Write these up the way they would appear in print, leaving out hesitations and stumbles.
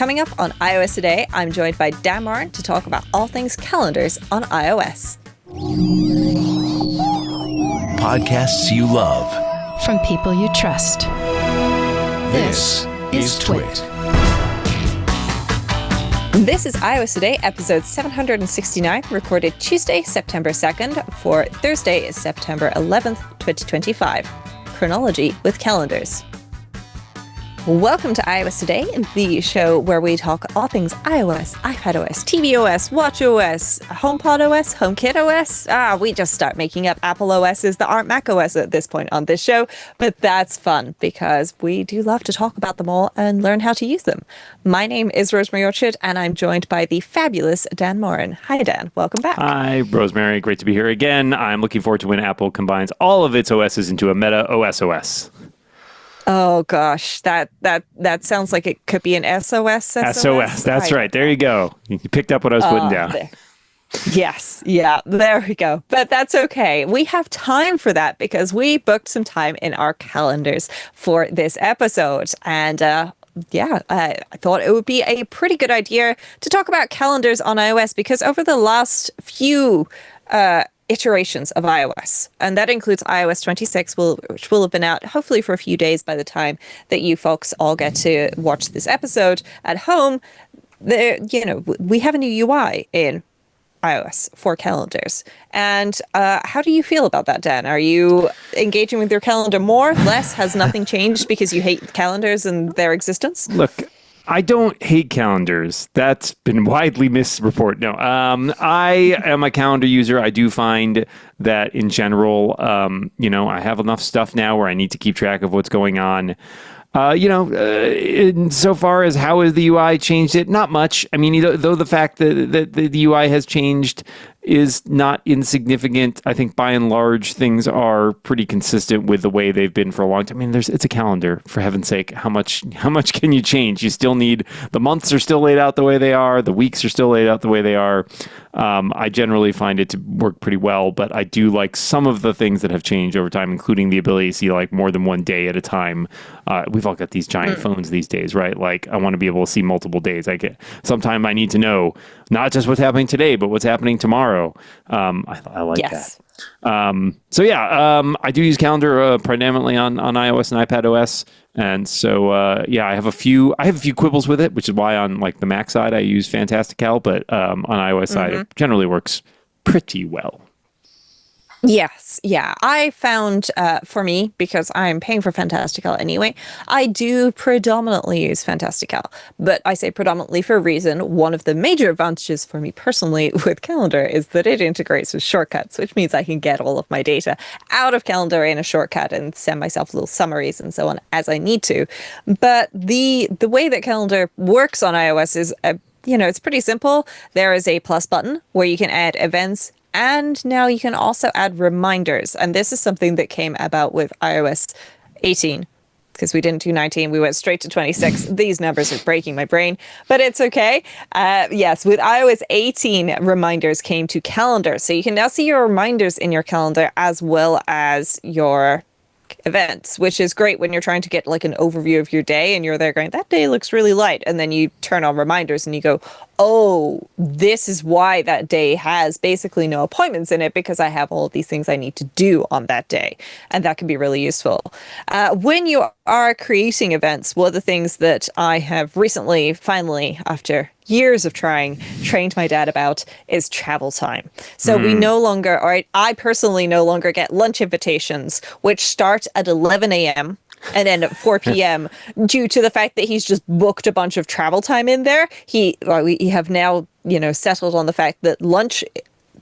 Coming up on iOS Today, I'm joined by Dan Moran to talk about all things calendars on iOS. Podcasts you love. From people you trust. This is Twit. This is iOS Today, episode 769, recorded Tuesday, September 2nd for Thursday, September 11th, 2025. Chronology with calendars. Welcome to iOS Today, the show where we talk all things iOS, iPadOS, tvOS, watchOS, HomePodOS, HomeKitOS. We just start making up Apple OSs that aren't macOS at this point on this show, but that's fun because we do love to talk about them all and learn how to use them. My name is Rosemary and I'm joined by the fabulous Dan Moran. Hi, Dan. Welcome back. Hi, Rosemary. Great to be here again. I'm looking forward to when Apple combines all of its OSs into a Meta OS. Oh gosh, that sounds like it could be an SOS. SOS, that's right. There you go. You picked up what I was putting down. There. Yes, yeah, there we go. But that's okay. We have time for that because we booked some time in our calendars for this episode. And I thought it would be a pretty good idea to talk about calendars on iOS because over the last few iterations of iOS, and that includes iOS 26, which will have been out hopefully for a few days by the time that you folks all get to watch this episode at home. We have a new UI in iOS for calendars. And how do you feel about that, Dan? Are you engaging with your calendar more, less? Has nothing changed because you hate calendars and their existence? Look, I don't hate calendars. That's been widely misreported. No, I am a calendar user. I do find that in general, I have enough stuff now where I need to keep track of what's going on. So far as how has the UI changed it? Not much. I mean, though the fact that the UI has changed is not insignificant. I think by and large things are pretty consistent with the way they've been for a long time. I mean, it's a calendar, for heaven's sake. How much can you change? You still need, the months are still laid out the way they are, the weeks are still laid out the way they are. I generally find it to work pretty well, but I do like some of the things that have changed over time, including the ability to see like more than one day at a time. We've all got these giant phones these days, right? Like I want to be able to see multiple days. Sometime I need to know not just what's happening today, but what's happening tomorrow. I like that. I do use calendar predominantly on iOS and iPadOS. And so, I have a few quibbles with it, which is why on like the Mac side, I use Fantastical, but on iOS side, it generally works pretty well. Yes, yeah. I found for me, because I'm paying for Fantastical anyway, I do predominantly use Fantastical. But I say predominantly for a reason. One of the major advantages for me personally with Calendar is that it integrates with shortcuts, which means I can get all of my data out of Calendar in a shortcut and send myself little summaries and so on as I need to. But the way that Calendar works on iOS is, it's pretty simple. There is a plus button where you can add events. And now you can also add reminders. And this is something that came about with iOS 18. Because we didn't do 19, we went straight to 26. These numbers are breaking my brain, but it's okay. Yes, with iOS 18, reminders came to calendar. So you can now see your reminders in your calendar as well as your events, which is great when you're trying to get like an overview of your day and you're there going, that day looks really light. And then you turn on reminders and you go, oh, this is why that day has basically no appointments in it because I have all of these things I need to do on that day. And that can be really useful. When you are creating events, one of the things that I have recently, finally, after years of trained my dad about is travel time. So we no longer, I personally no longer get lunch invitations, which start at 11 a.m. and end at 4 p.m. due to the fact that he's just booked a bunch of travel time in there. We have now, settled on the fact that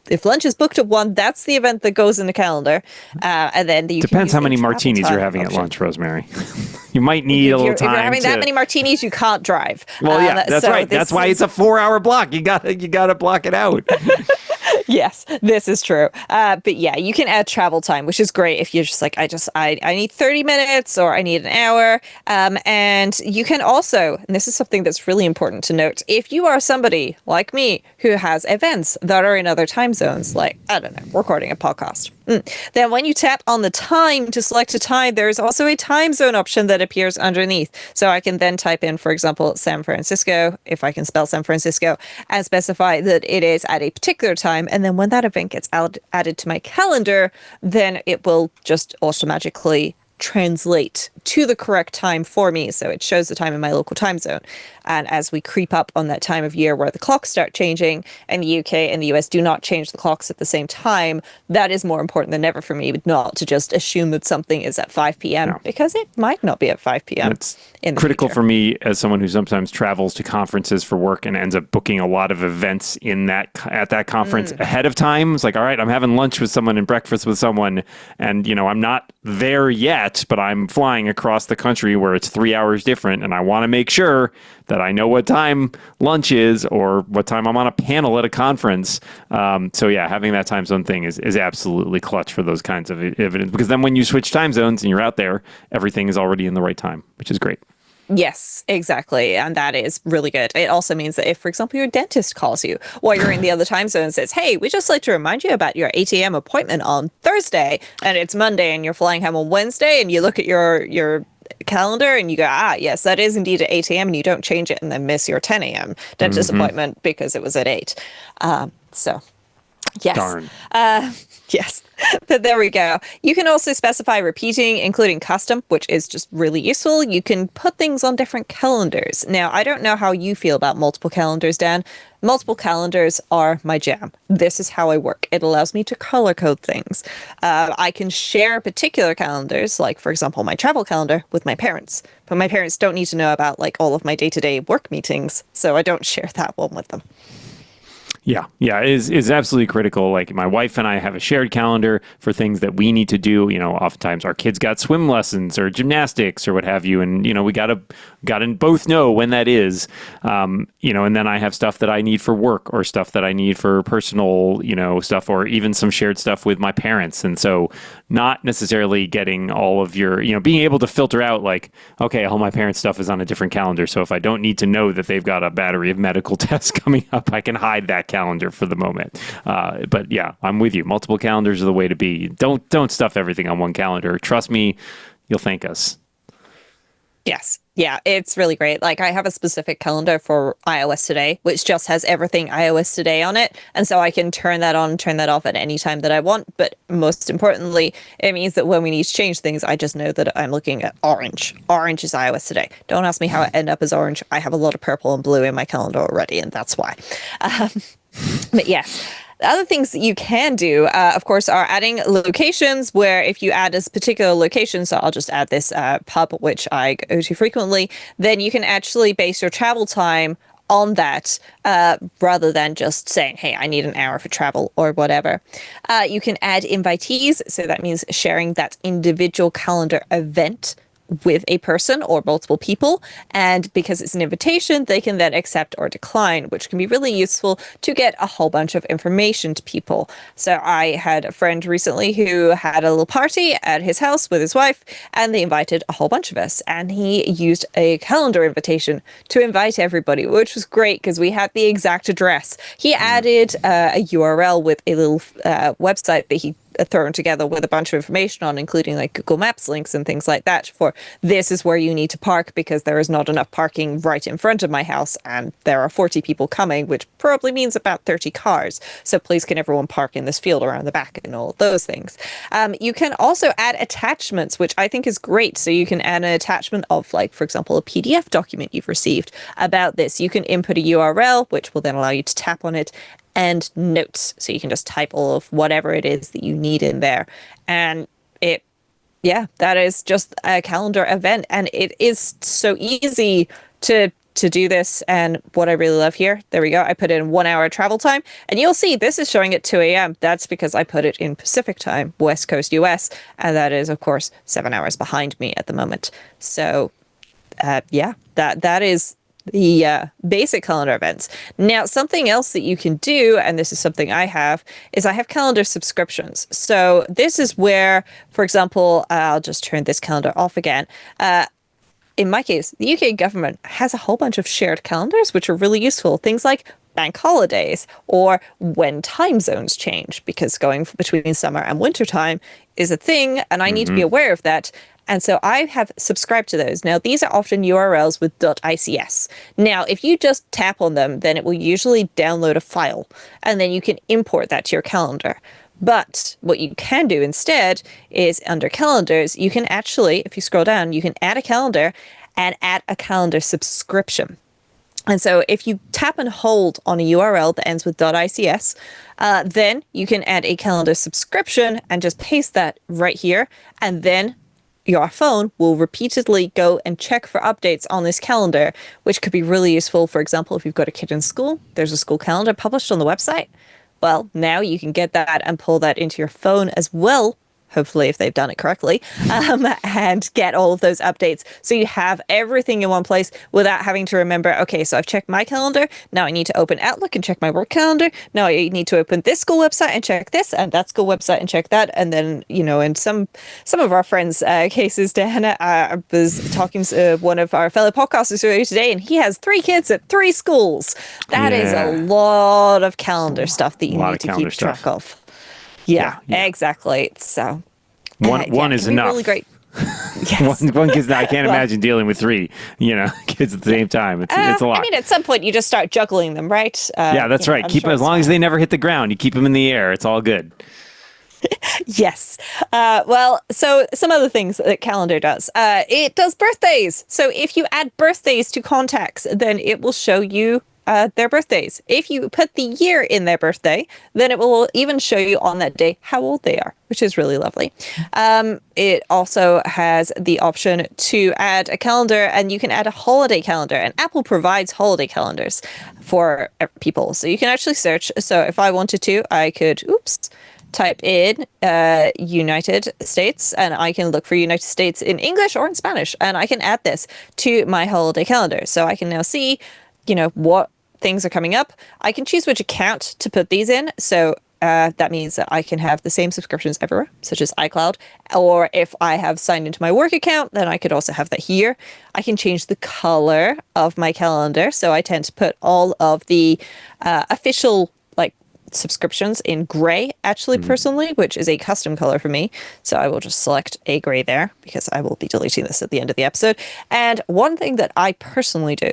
if lunch is booked at 1, that's the event that goes in the calendar. And then depends how many martinis you're having at lunch, Rosemary. You might need a little time. If you're having that many martinis, you can't drive. Well, yeah, that's right. That's why it's a 4-hour block. You gotta block it out. Yes, this is true. But yeah, you can add travel time, which is great if you're just like, I need 30 minutes or I need an hour. And you can also, and this is something that's really important to note, if you are somebody like me who has events that are in other time zones, like, I don't know, recording a podcast, Then when you tap on the time to select a time, there is also a time zone option that appears underneath. So I can then type in, for example, San Francisco, if I can spell San Francisco, and specify that it is at a particular time. And then when that event gets added to my calendar, then it will just automatically translate to the correct time for me. So it shows the time in my local time zone. And as we creep up on that time of year where the clocks start changing, and the UK and the US do not change the clocks at the same time, that is more important than ever for me, not to just assume that something is at 5 p.m. because it might not be at 5 p.m. It's critical for me as someone who sometimes travels to conferences for work and ends up booking a lot of events at that conference ahead of time. It's like, all right, I'm having lunch with someone and breakfast with someone, and I'm not there yet, but I'm flying across the country where it's 3 hours different, and I want to make sure that I know what time lunch is or what time I'm on a panel at a conference. So yeah, having that time zone thing is absolutely clutch for those kinds of evidence, because then when you switch time zones and you're out there, everything is already in the right time, which is great. Yes, exactly. And that is really good. It also means that if, for example, your dentist calls you while you're in the other time zone and says, hey, we'd just like to remind you about your 8 a.m. appointment on Thursday, and it's Monday and you're flying home on Wednesday, and you look at your calendar and you go, yes, that is indeed at 8 a.m. and you don't change it and then miss your 10 a.m. dentist appointment because it was at 8. So, yes. Darn. Yes, but there we go. You can also specify repeating, including custom, which is just really useful. You can put things on different calendars. Now, I don't know how you feel about multiple calendars, Dan. Multiple calendars are my jam. This is how I work. It allows me to color code things. I can share particular calendars, like, for example, my travel calendar with my parents. But my parents don't need to know about, like, all of my day-to-day work meetings, so I don't share that one with them. Yeah, it is absolutely critical. Like, my wife and I have a shared calendar for things that we need to do. Oftentimes our kids got swim lessons or gymnastics or what have you, and we gotta both know when that is. And then I have stuff that I need for work or stuff that I need for personal, stuff, or even some shared stuff with my parents. And so, not necessarily getting all of your, being able to filter out, like, okay, all my parents' stuff is on a different calendar. So if I don't need to know that they've got a battery of medical tests coming up, I can hide that calendar for the moment. But yeah, I'm with you. Multiple calendars are the way to be. Don't stuff everything on one calendar. Trust me, you'll thank us. Yes. Yeah, it's really great. Like, I have a specific calendar for iOS Today, which just has everything iOS Today on it. And so I can turn that on, turn that off at any time that I want. But most importantly, it means that when we need to change things, I just know that I'm looking at orange. Orange is iOS Today. Don't ask me how it ended up as orange. I have a lot of purple and blue in my calendar already, and that's why. But yes. The other things that you can do, of course, are adding locations where if you add a particular location, so I'll just add this pub, which I go to frequently, then you can actually base your travel time on that rather than just saying, hey, I need an hour for travel or whatever. You can add invitees. So that means sharing that individual calendar event with a person or multiple people, and because it's an invitation, they can then accept or decline, which can be really useful to get a whole bunch of information to people. So I had a friend recently who had a little party at his house with his wife, and they invited a whole bunch of us, and he used a calendar invitation to invite everybody, which was great because we had the exact address. He added a URL with a little website that he thrown together with a bunch of information on, including like Google Maps links and things like that, for this is where you need to park because there is not enough parking right in front of my house and there are 40 people coming, which probably means about 30 cars. So please can everyone park in this field around the back and all those things. You can also add attachments, which I think is great. So you can add an attachment of, like, for example, a PDF document you've received about this. You can input a URL, which will then allow you to tap on it, and notes. So you can just type all of whatever it is that you need in there. And that is just a calendar event. And it is so easy to do this. And what I really love here, there we go. I put in 1 hour travel time, and you'll see this is showing at 2 a.m. That's because I put it in Pacific time, West Coast US. And that is, of course, 7 hours behind me at the moment. So that is the basic calendar events. Now, something else that you can do, and this is something I have, is I have calendar subscriptions. So this is where, for example, I'll just turn this calendar off again. In my case, the UK government has a whole bunch of shared calendars, which are really useful. Things like bank holidays or when time zones change, because going between summer and winter time is a thing, and I need to be aware of that. And so I have subscribed to those. Now, these are often URLs with .ics. Now, if you just tap on them, then it will usually download a file, and then you can import that to your calendar. But what you can do instead is under calendars, you can actually, if you scroll down, you can add a calendar and add a calendar subscription. And so if you tap and hold on a URL that ends with .ics, then you can add a calendar subscription and just paste that right here. And then your phone will repeatedly go and check for updates on this calendar, which could be really useful. For example, if you've got a kid in school, there's a school calendar published on the website. Well, now you can get that and pull that into your phone as well, hopefully if they've done it correctly, and get all of those updates. So you have everything in one place without having to remember, okay, so I've checked my calendar, now I need to open Outlook and check my work calendar, now I need to open this school website and check this, and that school website and check that. And then, in some of our friends' cases, Dan, I was talking to one of our fellow podcasters earlier today, and he has 3 kids at 3 schools. That is a lot of calendar stuff that you need to keep track of. Yeah, exactly. So one is enough. Really great. Yes. one kid's I can't imagine dealing with 3, kids at the same time. It's a lot. I mean, at some point you just start juggling them, right? Yeah, that's right. Keep them as long as they never hit the ground. You keep them in the air. It's all good. Yes. Well, so some other things that calendar does. It does birthdays. So if you add birthdays to contacts, then it will show you their birthdays. If you put the year in their birthday, then it will even show you on that day how old they are, which is really lovely. It also has the option to add a calendar, and you can add a holiday calendar, and Apple provides holiday calendars for people. So you can actually search. So if I wanted to, I could, type in United States, and I can look for United States in English or in Spanish, and I can add this to my holiday calendar. So I can now see, what things are coming up. I can choose which account to put these in. So that means that I can have the same subscriptions everywhere, such as iCloud. Or if I have signed into my work account, then I could also have that here. I can change the color of my calendar. So I tend to put all of the official subscriptions in gray, actually, personally, which is a custom color for me. So I will just select a gray there, because I will be deleting this at the end of the episode. And one thing that I personally do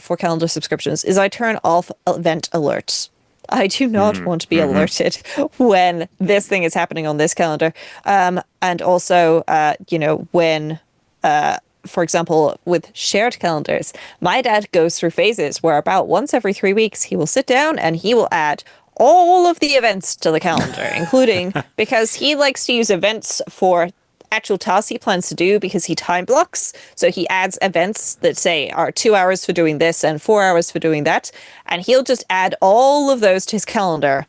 for calendar subscriptions is I turn off event alerts. I do not want to be alerted when this thing is happening on this calendar. And also, when for example, with shared calendars, my dad goes through phases where about once every 3 weeks, he will sit down and he will add all of the events to the calendar, including, because he likes to use events for actual tasks he plans to do, because he time blocks. So he adds events that say are 2 hours for doing this and 4 hours for doing that. And he'll just add all of those to his calendar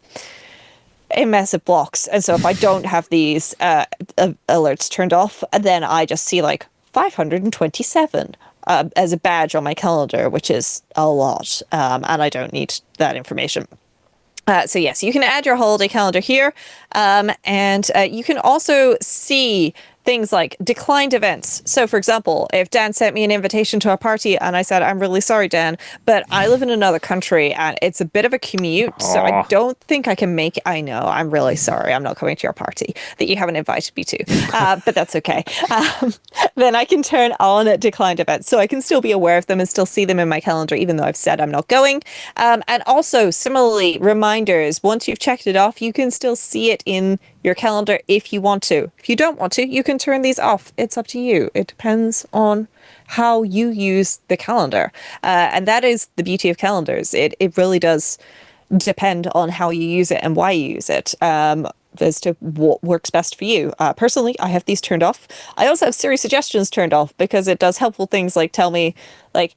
in massive blocks. And so if I don't have these alerts turned off, then I just see 527 as a badge on my calendar, which is a lot. And I don't need that information. So yes, you can add your holiday calendar here, and you can also see things like declined events. So for example, if Dan sent me an invitation to a party and I said, I'm really sorry, Dan, but I live in another country and it's a bit of a commute, so I don't think I can make it. I know, I'm really sorry, I'm not coming to your party that you haven't invited me to, but that's okay. Then I can turn on declined events, so I can still be aware of them and still see them in my calendar, even though I've said I'm not going. And also, similarly, reminders, once you've checked it off, you can still see it in your calendar if you want to. If you don't want to, you can turn these off. It's up to you. It depends on how you use the calendar. And that is the beauty of calendars. It really does depend on how you use it and why you use it, as to what works best for you. Personally, I have these turned off. I also have Siri suggestions turned off, because it does helpful things like tell me,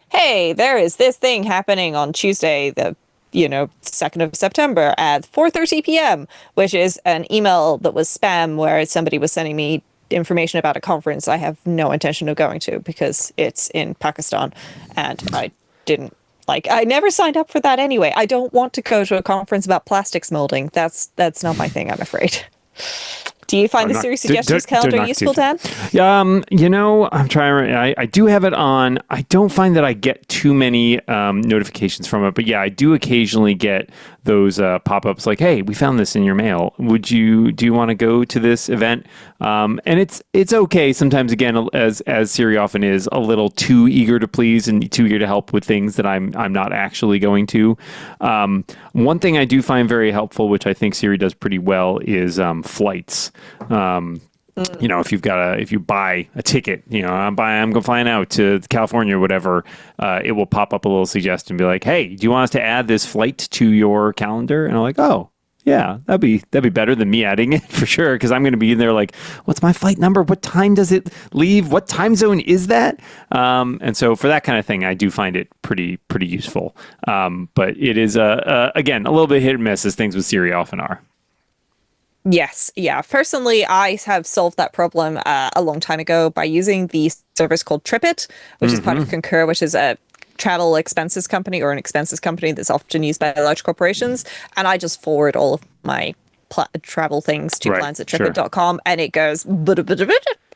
hey, there is this thing happening on Tuesday, the 2nd of September at 4:30 p.m., which is an email that was spam where somebody was sending me information about a conference I have no intention of going to, because it's in Pakistan and I didn't I never signed up for that anyway. I don't want to go to a conference about plastics molding. That's not my thing, I'm afraid. Do you find the Siri suggestions calendar useful, Dan? I'm trying. I do have it on. I don't find that I get too many notifications from it, but yeah, I do occasionally get those pop-ups like, "Hey, we found this in your mail. Do you want to go to this event?" And it's okay sometimes. Again, as Siri often is, a little too eager to please and too eager to help with things that I'm not actually going to. One thing I do find very helpful, which I think Siri does pretty well, is flights. If you buy a ticket, I'm flying out to California or whatever, it will pop up a little suggestion and be like, "Hey, do you want us to add this flight to your calendar?" And I'm like, "Oh, yeah, that'd be better than me adding it for sure, because I'm going to be in there like, what's my flight number? What time does it leave? What time zone is that?" And so for that kind of thing, I do find it pretty useful. But it is again a little bit hit and miss, as things with Siri often are. Yes. Yeah. Personally, I have solved that problem a long time ago by using the service called TripIt, which is part of Concur, which is a travel expenses company or an expenses company that's often used by large corporations. And I just forward all of my travel things to plans at tripit.com, and it goes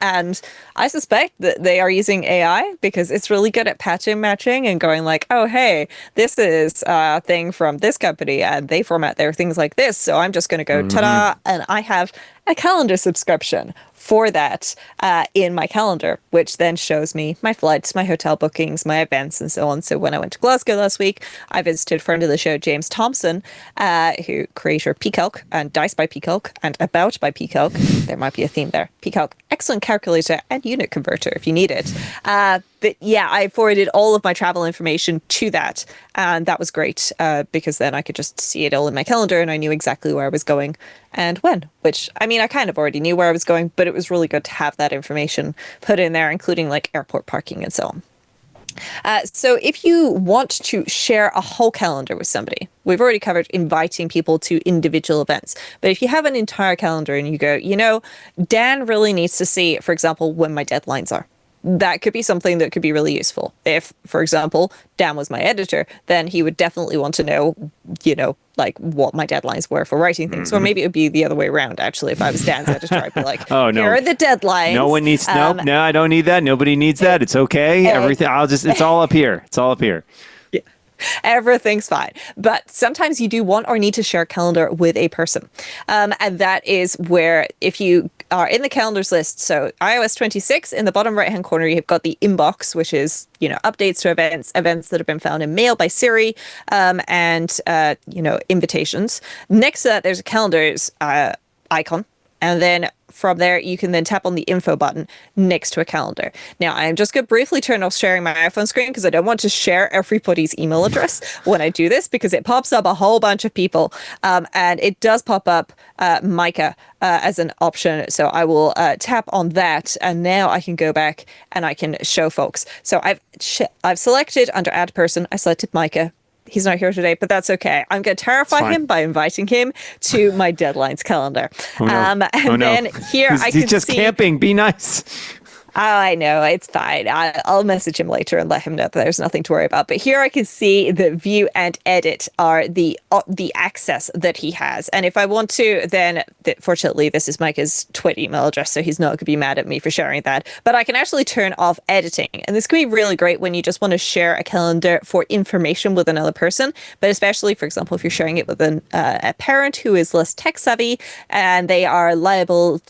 and I suspect that they are using AI because it's really good at pattern matching and going like, "Oh, hey, this is a thing from this company and they format their things like this, so I'm just going to go ta-da," and I have a calendar subscription for that in my calendar, which then shows me my flights, my hotel bookings, my events, and so on. So when I went to Glasgow last week, I visited friend of the show, James Thompson, who creator Peacock and Dice by Peacock and About by Peacock. There might be a theme there. Peacock, excellent calculator and unit converter if you need it. But yeah, I forwarded all of my travel information to that. And that was great because then I could just see it all in my calendar and I knew exactly where I was going and when, which, I mean, I kind of already knew where I was going, but it was really good to have that information put in there, including like airport parking and so on. So if you want to share a whole calendar with somebody, we've already covered inviting people to individual events. But if you have an entire calendar and you go, Dan really needs to see, for example, when my deadlines are. That could be something that could be really useful. If, for example, Dan was my editor, then he would definitely want to know, like what my deadlines were for writing things. Or maybe it would be the other way around, actually. If I was Dan's editor, I'd be like, "Oh, no. Here are the deadlines. No one needs, nope, no, I don't need that. Nobody needs that. It's okay. Everything, it's all up here. It's all up here." Everything's fine. But sometimes you do want or need to share a calendar with a person. And that is where if you are in the calendars list, so iOS 26, in the bottom right-hand corner, you've got the inbox, which is, updates to events that have been found in mail by Siri, and invitations. Next to that, there's a calendars icon. And then from there, you can then tap on the info button next to a calendar. Now, I'm just going to briefly turn off sharing my iPhone screen because I don't want to share everybody's email address when I do this, because it pops up a whole bunch of people. And it does pop up Micah as an option. So I will tap on that. And now I can go back and I can show folks. So I've selected under add person, I selected Micah. He's not here today, but that's okay. I'm going to terrify him by inviting him to my deadlines calendar. Oh, no. Then here I can he's just see, camping. Be nice. Oh, I know. It's fine. I'll message him later and let him know that there's nothing to worry about. But here I can see the view and edit are the access that he has. And if I want to, then fortunately, this is Micah's Twitter email address, so he's not going to be mad at me for sharing that. But I can actually turn off editing. And this can be really great when you just want to share a calendar for information with another person. But especially, for example, if you're sharing it with a parent who is less tech savvy and they are liable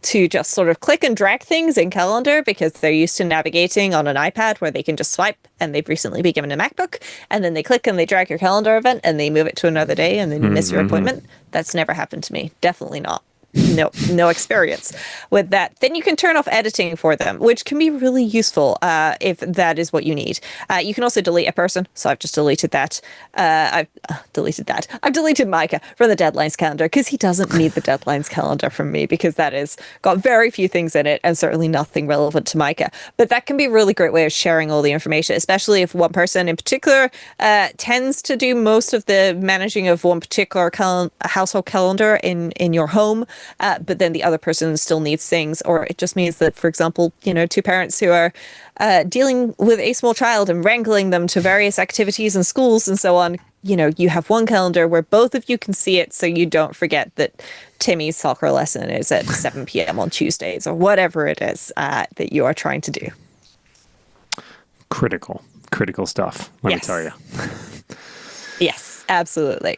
to just sort of click and drag things in calendar because they're used to navigating on an iPad where they can just swipe, and they've recently been given a MacBook, and then they click and they drag your calendar event and they move it to another day and then you miss your appointment. That's never happened to me. Definitely not. No experience with that. Then you can turn off editing for them, which can be really useful if that is what you need. You can also delete a person. So I've just deleted that. I've deleted Micah from the deadlines calendar because he doesn't need the deadlines calendar from me, because that has got very few things in it and certainly nothing relevant to Micah. But that can be a really great way of sharing all the information, especially if one person in particular tends to do most of the managing of one particular household calendar in your home. but then the other person still needs things. Or it just means that, for example, two parents who are dealing with a small child and wrangling them to various activities and schools and so on, you have one calendar where both of you can see it, so you don't forget that Timmy's soccer lesson is at 7 p.m. on Tuesdays, or whatever it is that you are trying to do. Critical stuff, let me tell you. Yes, absolutely.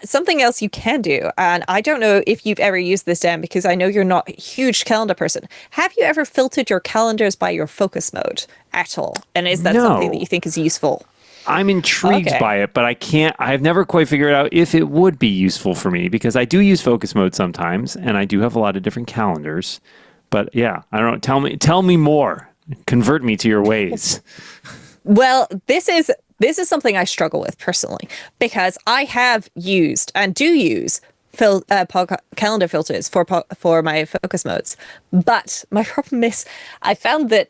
Something else you can do, and I don't know if you've ever used this, Dan, because I know you're not a huge calendar person. Have you ever filtered your calendars by your focus mode at all? And is that something that you think is useful? I'm intrigued by it, but I've never quite figured out if it would be useful for me, because I do use focus mode sometimes, and I do have a lot of different calendars. But yeah, I don't know. Tell me more. Convert me to your ways. Well, this is something I struggle with personally, because I have used and do use calendar filters for my focus modes. But my problem is I found that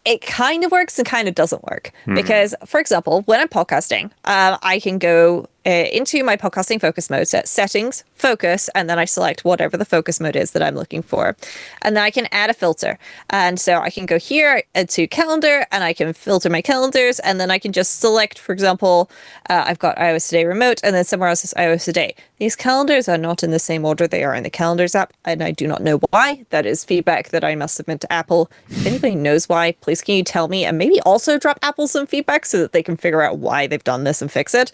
it kind of works and kind of doesn't work. Because, for example, when I'm podcasting, I can go into my podcasting focus mode, set settings, focus, and then I select whatever the focus mode is that I'm looking for. And then I can add a filter. And so I can go here to calendar, and I can filter my calendars, and then I can just select, for example, I've got iOS Today Remote, and then somewhere else is iOS Today. These calendars are not in the same order they are in the Calendars app, and I do not know why. That is feedback that I must submit to Apple. If anybody knows why, please can you tell me, and maybe also drop Apple some feedback so that they can figure out why they've done this and fix it.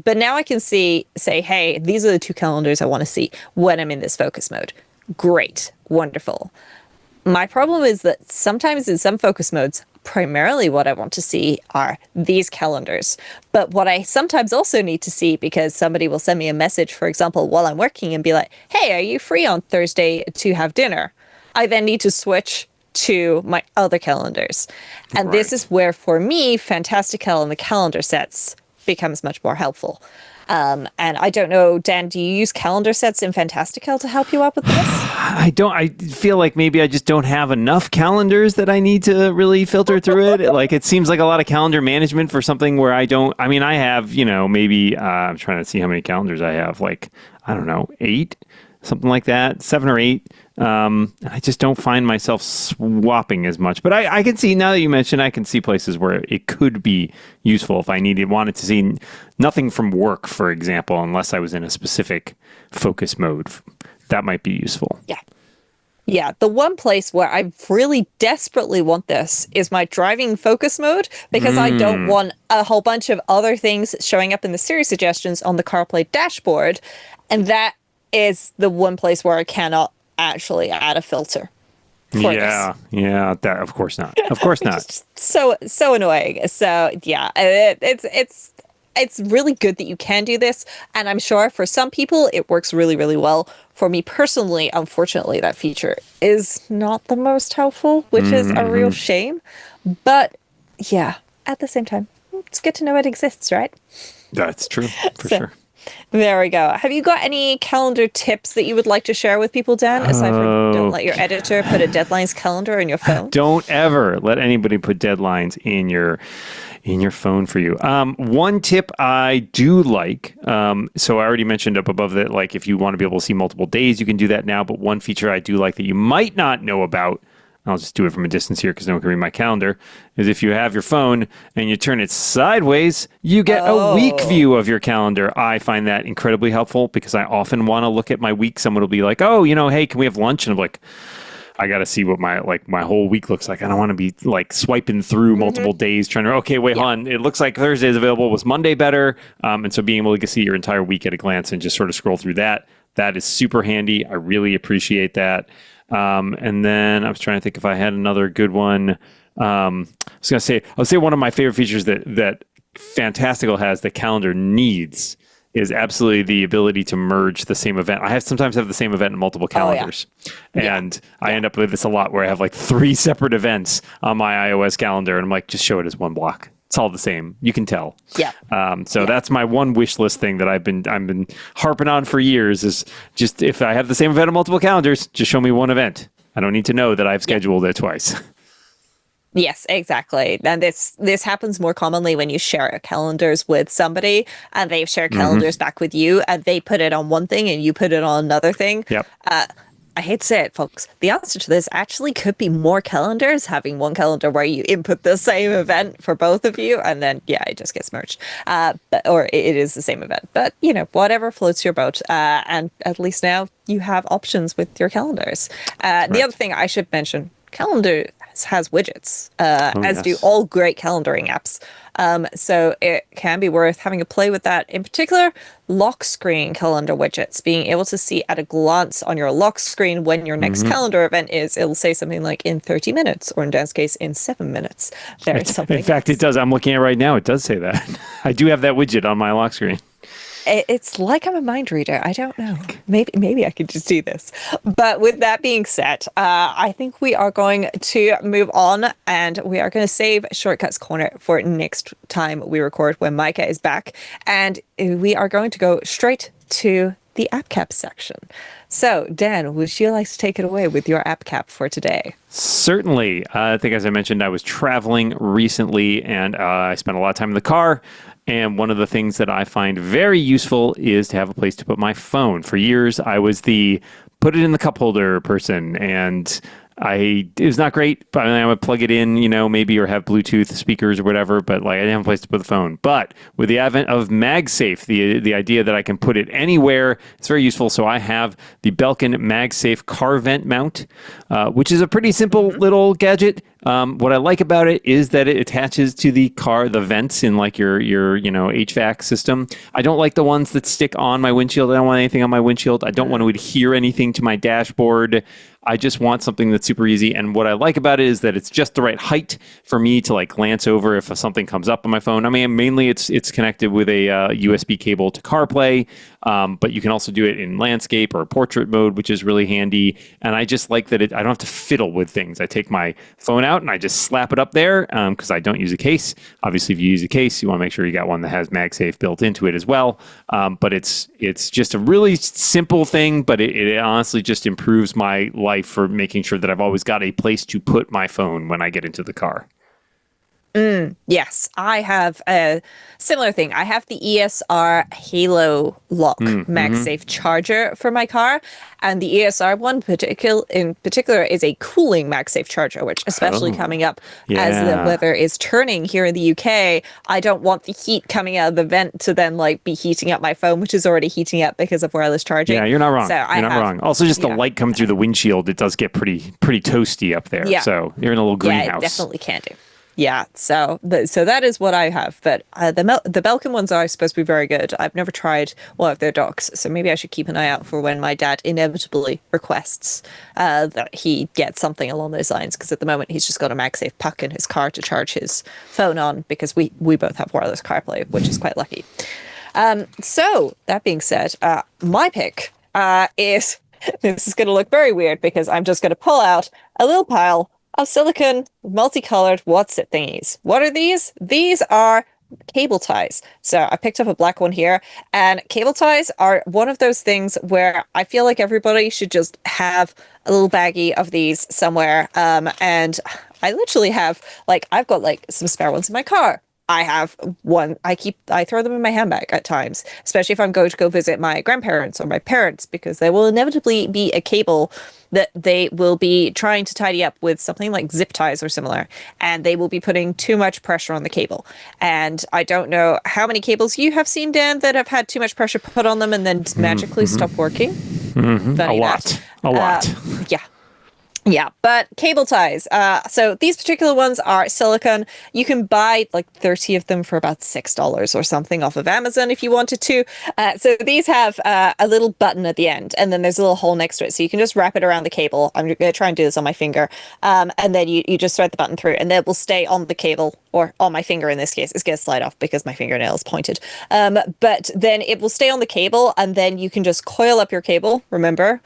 But now I can say, hey, these are the two calendars I want to see when I'm in this focus mode. Great. Wonderful. My problem is that sometimes in some focus modes, primarily what I want to see are these calendars. But what I sometimes also need to see, because somebody will send me a message, for example, while I'm working and be like, hey, are you free on Thursday to have dinner? I then need to switch to my other calendars. And this is where, for me, Fantastical and the calendar sets becomes much more helpful. And I don't know, Dan, do you use calendar sets in Fantastical to help you out with this? I don't. I feel like maybe I just don't have enough calendars that I need to really filter through it. Like, it seems like a lot of calendar management for something where I don't. I mean, I have, maybe I'm trying to see how many calendars I have. Like, I don't know, 8, something like that, 7 or 8. I just don't find myself swapping as much. But I can see, now that you mentioned, I can see places where it could be useful if I wanted to see nothing from work, for example, unless I was in a specific focus mode. That might be useful. Yeah. Yeah, the one place where I really desperately want this is my driving focus mode, because I don't want a whole bunch of other things showing up in the Siri suggestions on the CarPlay dashboard. And that is the one place where I cannot actually add a filter for this. Yeah, that of course not. Of course not. so annoying. So yeah, it's really good that you can do this, and I'm sure for some people it works really, really well. For me personally, unfortunately, that feature is not the most helpful, which is a real shame. But yeah, at the same time, it's good to know it exists, right? That's true, for sure. There we go. Have you got any calendar tips that you would like to share with people, Dan? Aside from don't let your editor put a deadlines calendar in your phone. Don't ever let anybody put deadlines in your phone for you. One tip I do like, so I already mentioned up above that, like, if you want to be able to see multiple days, you can do that now. But one feature I do like that you might not know about, I'll just do it from a distance here because no one can read my calendar, is if you have your phone and you turn it sideways, you get a week view of your calendar. I find that incredibly helpful because I often want to look at my week. Someone will be like, oh, hey, can we have lunch? And I'm like, I got to see what my whole week looks like. I don't want to be like swiping through multiple days trying to, okay, wait, hold on. It looks like Thursday is available. Was Monday better? And so being able to see your entire week at a glance and just sort of scroll through that is super handy. I really appreciate that. And then I was trying to think if I had another good one. I would say one of my favorite features that Fantastical has that calendar needs is absolutely the ability to merge the same event. I sometimes have the same event in multiple calendars. And I end up with this a lot where I have like 3 separate events on my iOS calendar, and I'm like, just show it as one block. It's all the same. You can tell. Yeah. So that's my one wish list thing that I've been harping on for years, is just, if I have the same event on multiple calendars, just show me one event. I don't need to know that I've scheduled it twice. Yes, exactly. And this happens more commonly when you share calendars with somebody and they've shared Hmm. calendars back with you and they put it on one thing and you put it on another thing. Yep. I hate to say it, folks. The answer to this actually could be more calendars, having one calendar where you input the same event for both of you, and then yeah, it just gets merged. Or it is the same event. But whatever floats your boat. And at least now you have options with your calendars. The other Correct. thing I should mention, calendar has widgets, Oh, as do yes. all great calendaring apps. So it can be worth having a play with that. In particular, lock screen calendar widgets, being able to see at a glance on your lock screen when your next Hmm. calendar event is. It'll say something like in 30 minutes, or in Dan's case, in 7 minutes. There's In something fact, it else. does. I'm looking at it right now. It does say that. I do have that widget on my lock screen. It's like I'm a mind reader. I don't know. Maybe I could just do this. But with that being said, I think we are going to move on and we are going to save Shortcuts Corner for next time we record when Micah is back. And we are going to go straight to the app cap section. So, Dan, would you like to take it away with your app cap for today? Certainly. I think, as I mentioned, I was traveling recently and I spent a lot of time in the car. And one of the things that I find very useful is to have a place to put my phone. For years, I was the put it in the cup holder person. And it was not great, but I would plug it in, maybe, or have Bluetooth speakers or whatever, but like I didn't have a place to put the phone. But with the advent of MagSafe, the idea that I can put it anywhere, it's very useful. So I have the Belkin MagSafe car vent mount, which is a pretty simple little gadget. What I like about it is that it attaches to the vents in like your HVAC system. I don't like the ones that stick on my windshield. I don't want anything on my windshield. I don't want to adhere anything to my dashboard. I just want something that's super easy. And what I like about it is that it's just the right height for me to like glance over if something comes up on my phone. I mean, mainly it's connected with a USB cable to CarPlay, but you can also do it in landscape or portrait mode, which is really handy. And I just like that I don't have to fiddle with things. I take my phone out and I just slap it up there because I don't use a case. Obviously, if you use a case, you want to make sure you got one that has MagSafe built into it as well. But it's just a really simple thing, but it honestly just improves my life for making sure that I've always got a place to put my phone when I get into the car. Yes, I have a similar thing. I have the ESR Halo Lock MagSafe charger for my car, and the ESR one in particular is a cooling MagSafe charger, which especially Oh, coming up as the yeah. weather is turning here in the UK, I don't want the heat coming out of the vent to then like be heating up my phone, which is already heating up because of wireless charging. Yeah, you're not wrong. So You're not wrong. Also, just the yeah, light coming through the windshield, it does get pretty toasty up there. yeah, So you're in a little yeah, it greenhouse. definitely can do. Yeah, so that is what I have. But the Belkin ones are supposed to be very good. I've never tried one of their docks, so maybe I should keep an eye out for when my dad inevitably requests that he get something along those lines. Because at the moment he's just got a MagSafe puck in his car to charge his phone on, because we both have wireless CarPlay, which is quite lucky. So that being said, my pick is this is going to look very weird because I'm just going to pull out a little pile of silicone multicolored what's it thingies. What are these? These are cable ties. So I picked up a black one here, and cable ties are one of those things where I feel like everybody should just have a little baggie of these somewhere. And I literally have I've got some spare ones in my car. I have one. I throw them in my handbag at times, especially if I'm going to go visit my grandparents or my parents, because there will inevitably be a cable that they will be trying to tidy up with something like zip ties or similar, and they will be putting too much pressure on the cable. And I don't know how many cables you have seen, Dan, that have had too much pressure put on them and then magically stop working. A Funny lot. that. A lot. Yeah. Yeah, but cable ties. So these particular ones are silicone. You can buy 30 of them for about $6 or something off of Amazon if you wanted to. So these have a little button at the end, and then there's a little hole next to it. So you can just wrap it around the cable. I'm going to try and do this on my finger. And then you just thread the button through, and it will stay on the cable, or on my finger in this case. It's going to slide off because my fingernail is pointed. But then it will stay on the cable, and then you can just coil up your cable. Remember,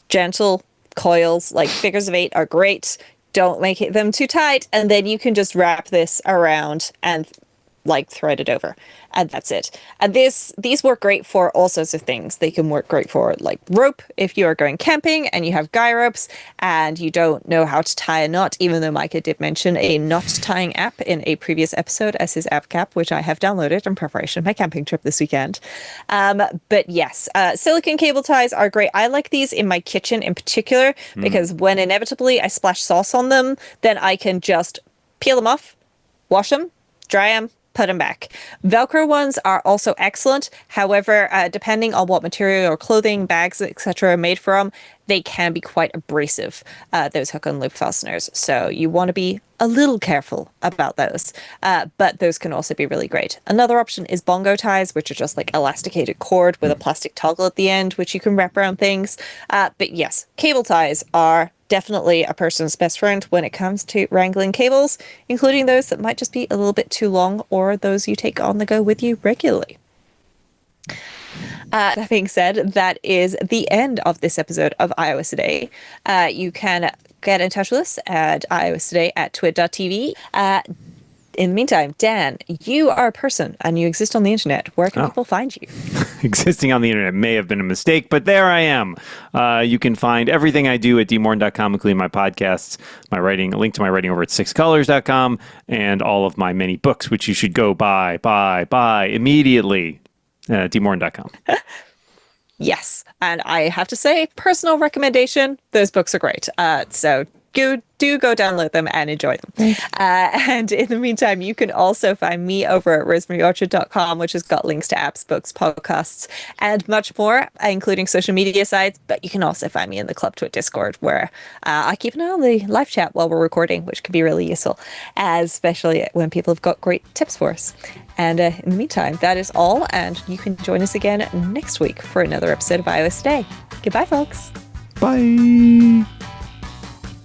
gentle coils, like figures of 8 are great. Don't make them too tight, and then you can just wrap this around and thread it over. and that's it. And these work great for all sorts of things. They can work great for like rope if you are going camping and you have guy ropes and you don't know how to tie a knot, even though Micah did mention a knot tying app in a previous episode as his app cap, which I have downloaded in preparation of my camping trip this weekend. But yes, silicone cable ties are great. I like these in my kitchen in particular because when inevitably I splash sauce on them, then I can just peel them off, wash them, dry them, put them back. Velcro ones are also excellent. However, depending on what material or clothing, bags, etc. are made from, they can be quite abrasive, those hook and loop fasteners. So you want to be a little careful about those. But those can also be really great. Another option is bongo ties, which are just like elasticated cord with a plastic toggle at the end, which you can wrap around things. But yes, cable ties are definitely a person's best friend when it comes to wrangling cables, including those that might just be a little bit too long or those you take on the go with you regularly. That being said, that is the end of this episode of iOS Today. You can get in touch with us at iOStoday@twit.tv. In the meantime, Dan, you are a person and you exist on the internet. Where can people find you? Existing on the internet may have been a mistake, but there I am. You can find everything I do at dmorton.com, including my podcasts, my writing, a link to my writing over at sixcolors.com, and all of my many books, which you should go buy immediately at dmorton.com. Yes. And I have to say, personal recommendation, those books are great. So do go download them and enjoy them. And in the meantime, you can also find me over at rosemaryorchard.com, which has got links to apps, books, podcasts, and much more, including social media sites. But you can also find me in the Club Twit Discord, where I keep an eye on the live chat while we're recording, which can be really useful, especially when people have got great tips for us. And in the meantime, that is all. And you can join us again next week for another episode of iOS Today. Goodbye, folks. Bye.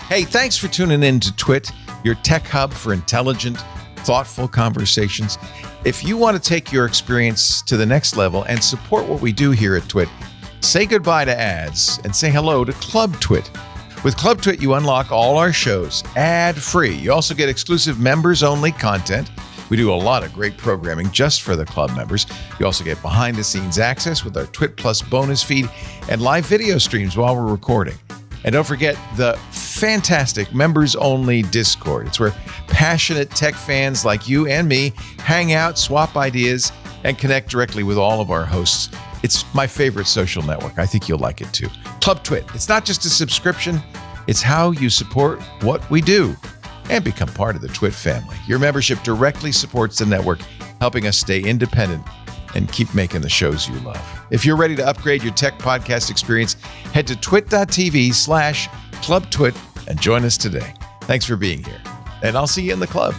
Hey, thanks for tuning in to Twit, your tech hub for intelligent, thoughtful conversations. If you want to take your experience to the next level and support what we do here at Twit, say goodbye to ads and say hello to Club Twit. With Club Twit, you unlock all our shows ad-free. You also get exclusive members-only content. We do a lot of great programming just for the club members. You also get behind-the-scenes access with our Twit Plus bonus feed and live video streams while we're recording. And don't forget the fantastic members-only Discord. It's where passionate tech fans like you and me hang out, swap ideas, and connect directly with all of our hosts. It's my favorite social network. I think you'll like it too. Club Twit. It's not just a subscription. It's how you support what we do and become part of the Twit family. Your membership directly supports the network, helping us stay independent and keep making the shows you love. If you're ready to upgrade your tech podcast experience, head to twit.tv/clubtwit and join us today. Thanks for being here, and I'll see you in the club.